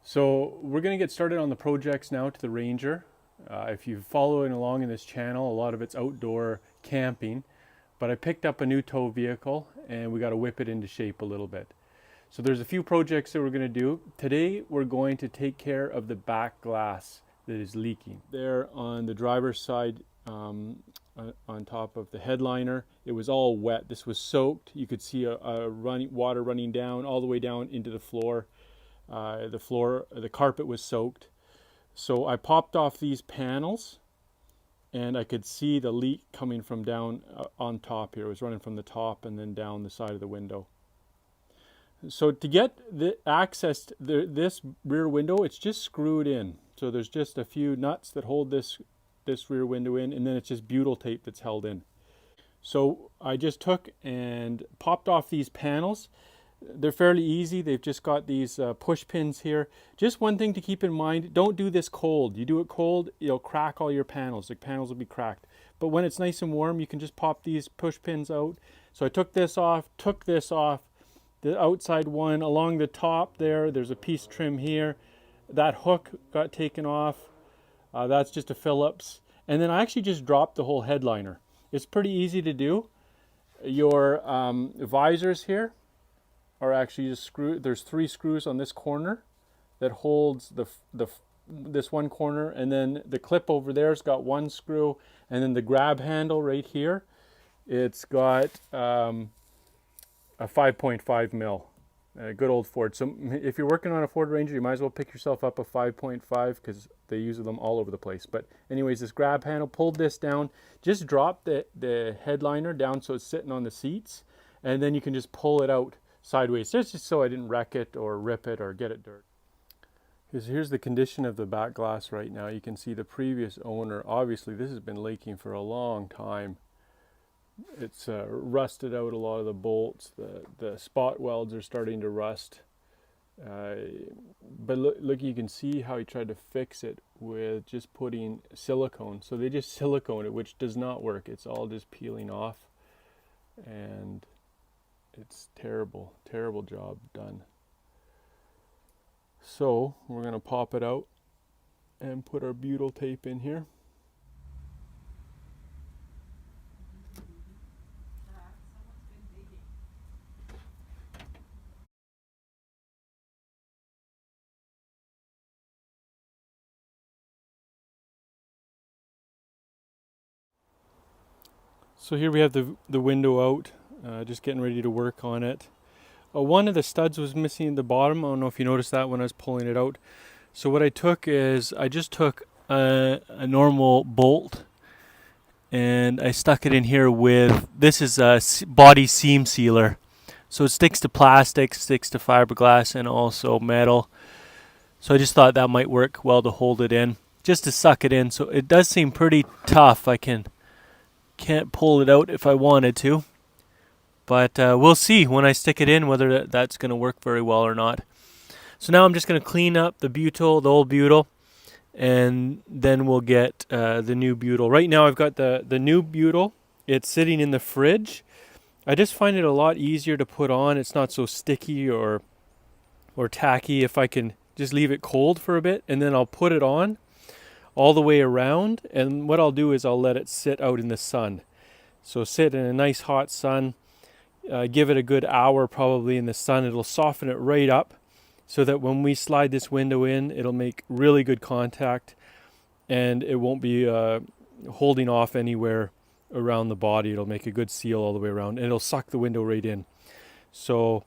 So we're going to get started on the projects now to the Ranger. If you're following along in this channel, a lot of it's outdoor camping, but I picked up a new tow vehicle and we got to whip it into shape a little bit. So there's a few projects that we're going to do. Today we're going to take care of the back glass that is leaking. There on the driver's side, on top of the headliner, it was all wet. This was soaked. You could see water running down all the way down into the floor. The carpet was soaked. So I popped off these panels and I could see the leak coming from down on top here. It was running from the top and then down the side of the window. So to get the access to this rear window, it's just screwed in. So there's just a few nuts that hold this rear window in, and then it's just butyl tape that's held in. So I just took and popped off these panels. They're fairly easy. They've just got these push pins here. Just one thing to keep in mind, don't do this cold. You do it cold, you'll crack all your panels. The panels will be cracked. But when it's nice and warm, you can just pop these push pins out. So I took this off, the outside one along the top there's a piece trim here. That hook got taken off. That's just a Phillips. And then I actually just dropped the whole headliner. It's pretty easy to do. Your visors here are actually just screwed. There's 3 screws on this corner that holds this one corner, and then the clip over there's got 1 screw, and then the grab handle right here, it's got a 5.5 mil, a good old Ford. So if you're working on a Ford Ranger, you might as well pick yourself up a 5.5 because they use them all over the place. But anyways, this grab handle, pulled this down, just drop the headliner down so it's sitting on the seats, and then you can just pull it out sideways, just so I didn't wreck it or rip it or get it dirt. Here's the condition of the back glass right now. You can see the previous owner, obviously this has been leaking for a long time. It's rusted out a lot of the bolts. The spot welds are starting to rust. But look, you can see how he tried to fix it with just putting silicone. So they just silicone it, which does not work. It's all just peeling off, and it's terrible, terrible job done. So we're going to pop it out and put our butyl tape in here. So here we have the window out, just getting ready to work on it. One of the studs was missing at the bottom. I don't know if you noticed that when I was pulling it out. So what I took is, I just took a normal bolt and I stuck it in here with, this is a body seam sealer. So it sticks to plastic, sticks to fiberglass, and also metal. So I just thought that might work well to hold it in, just to suck it in. So it does seem pretty tough. I can't pull it out if I wanted to, but we'll see when I stick it in whether that's going to work very well or not. So now I'm just going to clean up the old butyl, and then we'll get the new butyl. Right now I've got the new butyl. It's sitting in the fridge. I just find it a lot easier to put on. It's not so sticky or tacky if I can just leave it cold for a bit, and then I'll put it on all the way around, and what I'll do is I'll let it sit out in the sun. So sit in a nice hot sun, give it a good hour probably in the sun. It'll soften it right up so that when we slide this window in, it'll make really good contact, and it won't be holding off anywhere around the body. It'll make a good seal all the way around, and it'll suck the window right in. So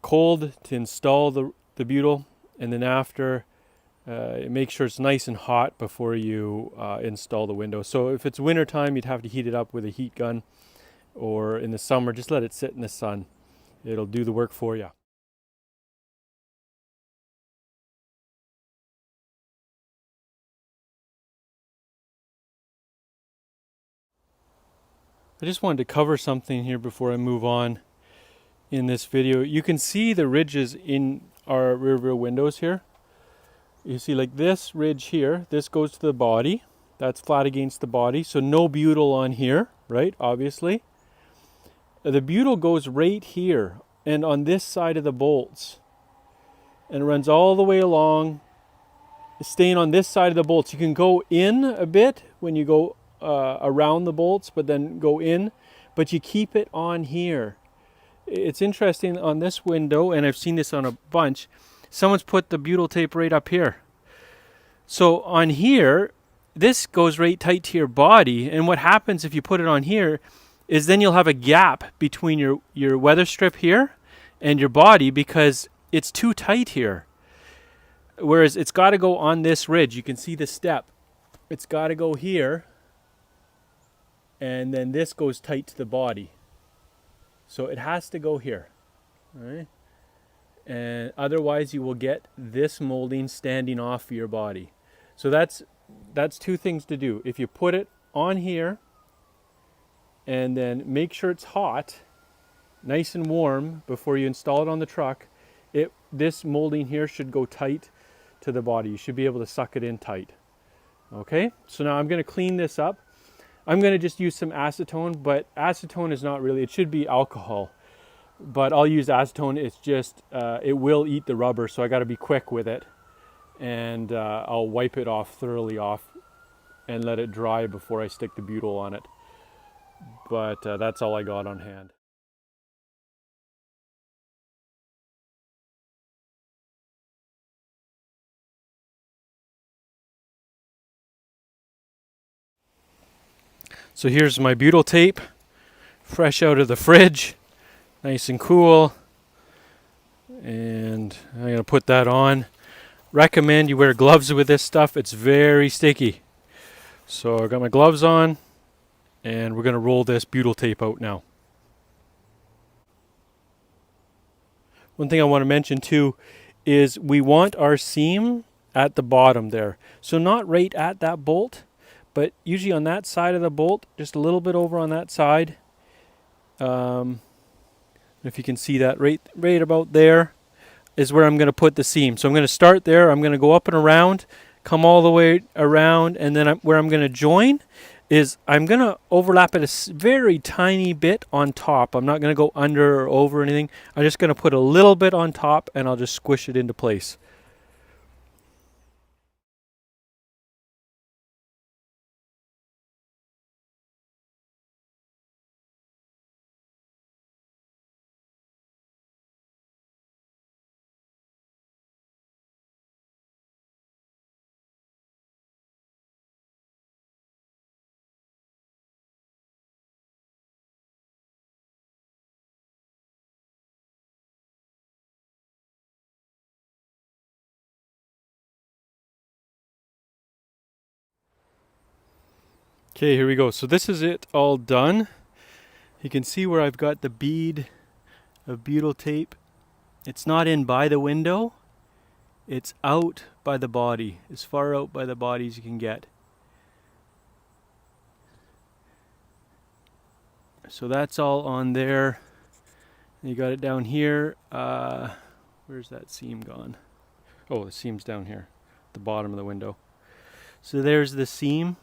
cold to install the butyl, and then after, make sure it's nice and hot before you install the window. So if it's winter time, you'd have to heat it up with a heat gun, or in the summer, just let it sit in the sun. It'll do the work for you. I just wanted to cover something here before I move on in this video. You can see the ridges in our rear view windows here. You see, like this ridge here, this goes to the body. That's flat against the body, so no butyl on here, right? Obviously. The butyl goes right here and on this side of the bolts. and it runs all the way along, staying on this side of the bolts. You can go in a bit when you go around the bolts, but then go in, but you keep it on here. It's interesting on this window, and I've seen this on a bunch, someone's put the butyl tape right up here. So on here, this goes right tight to your body, and what happens if you put it on here is then you'll have a gap between your weather strip here and your body because it's too tight here. Whereas it's got to go on this ridge. You can see the step. It's got to go here, and then this goes tight to the body. So it has to go here, all right? And otherwise you will get this molding standing off your body. So that's two things to do. If you put it on here and then make sure it's hot, nice and warm before you install it on the truck, this molding here should go tight to the body. You should be able to suck it in tight. Okay, so now I'm going to clean this up. I'm going to just use some acetone, but acetone is not really, it should be alcohol, but I'll use acetone. It's just, it will eat the rubber, so I got to be quick with it, and I'll wipe it off thoroughly off and let it dry before I stick the butyl on it. But that's all I got on hand. So here's my butyl tape, fresh out of the fridge, nice and cool. And I'm going to put that on. Recommend you wear gloves with this stuff. It's very sticky. So I got my gloves on, and we're going to roll this butyl tape out now. One thing I want to mention too is we want our seam at the bottom there. So not right at that bolt, but usually on that side of the bolt, just a little bit over on that side. If you can see that, right about there is where I'm going to put the seam. So I'm going to start there. I'm going to go up and around, come all the way around, and then where I'm going to join is I'm going to overlap it a very tiny bit on top. I'm not going to go under or over anything. I'm just going to put a little bit on top, and I'll just squish it into place. Okay, here we go. So this is it all done. You can see where I've got the bead of butyl tape. It's not in by the window. It's out by the body, as far out by the body as you can get. So that's all on there. You got it down here. Where's that seam gone? Oh, the seam's down here, the bottom of the window. So there's the seam.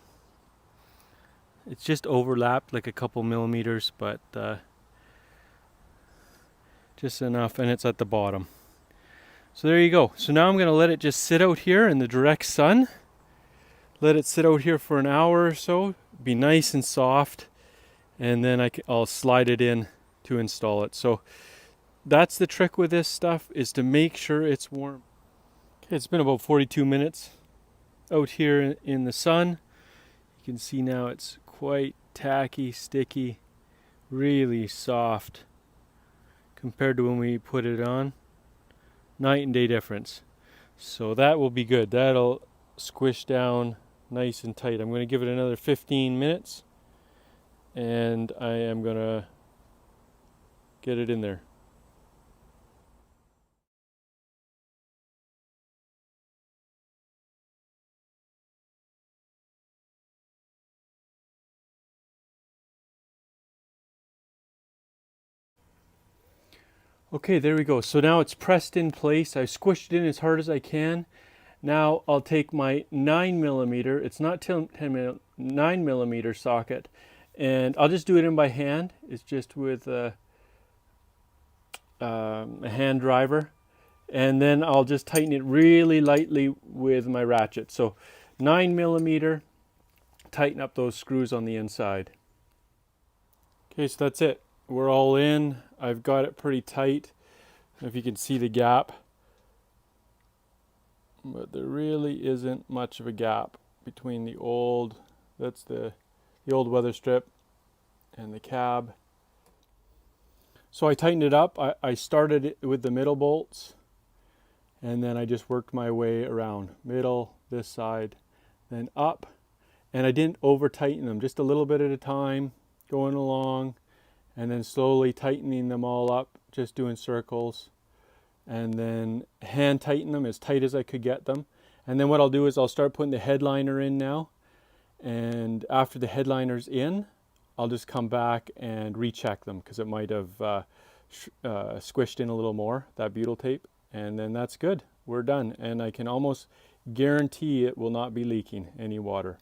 It's just overlapped like a couple millimeters, but just enough, and it's at the bottom. So there you go. So now I'm going to let it just sit out here in the direct sun. Let it sit out here for an hour or so, be nice and soft, and then I'll slide it in to install it. So that's the trick with this stuff, is to make sure it's warm. Okay, it's been about 42 minutes out here in the sun. You can see now it's quite tacky, sticky, really soft compared to when we put it on. Night and day difference. So that will be good. That'll squish down nice and tight. I'm going to give it another 15 minutes, and I am going to get it in there. Okay, there we go. So now it's pressed in place. I squished it in as hard as I can. Now I'll take my 9mm, it's not 9mm socket, and I'll just do it in by hand. It's just with a hand driver, and then I'll just tighten it really lightly with my ratchet. So 9mm, tighten up those screws on the inside. Okay, so that's it. We're all in. I've got it pretty tight. I don't know if you can see the gap, but there really isn't much of a gap between the old, that's the old weather strip, and the cab. So I tightened it up. I started it with the middle bolts, and then I just worked my way around. Middle, this side, then up. And I didn't over tighten them, just a little bit at a time, going along, and then slowly tightening them all up, just doing circles, and then hand tighten them as tight as I could get them. And then what I'll do is I'll start putting the headliner in now, and after the headliner's in, I'll just come back and recheck them because it might have squished in a little more, that butyl tape, and then that's good. We're done, and I can almost guarantee it will not be leaking any water.